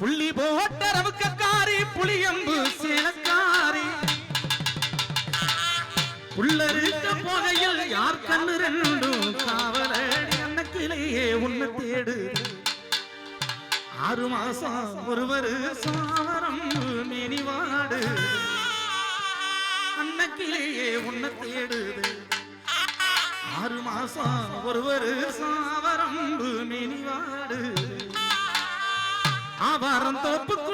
புள்ளி போட்ட ரவுக்கக்காரி புளியம்பு சேலக்காரி புள்ளருக்க போகையில் யார் கண்ணு ரெண்டும் காவலடி அன்னக்கிலேயே உன்னை தேடு 6 மாசம் ஒருவரு சாவரம் மினிவாடு அன்னக்கிலேயே உன்னை தேடுது 6 மாசம் ஒருவரு சாவரம் மினிவாடு ஆவாரம் தோப்புக்கு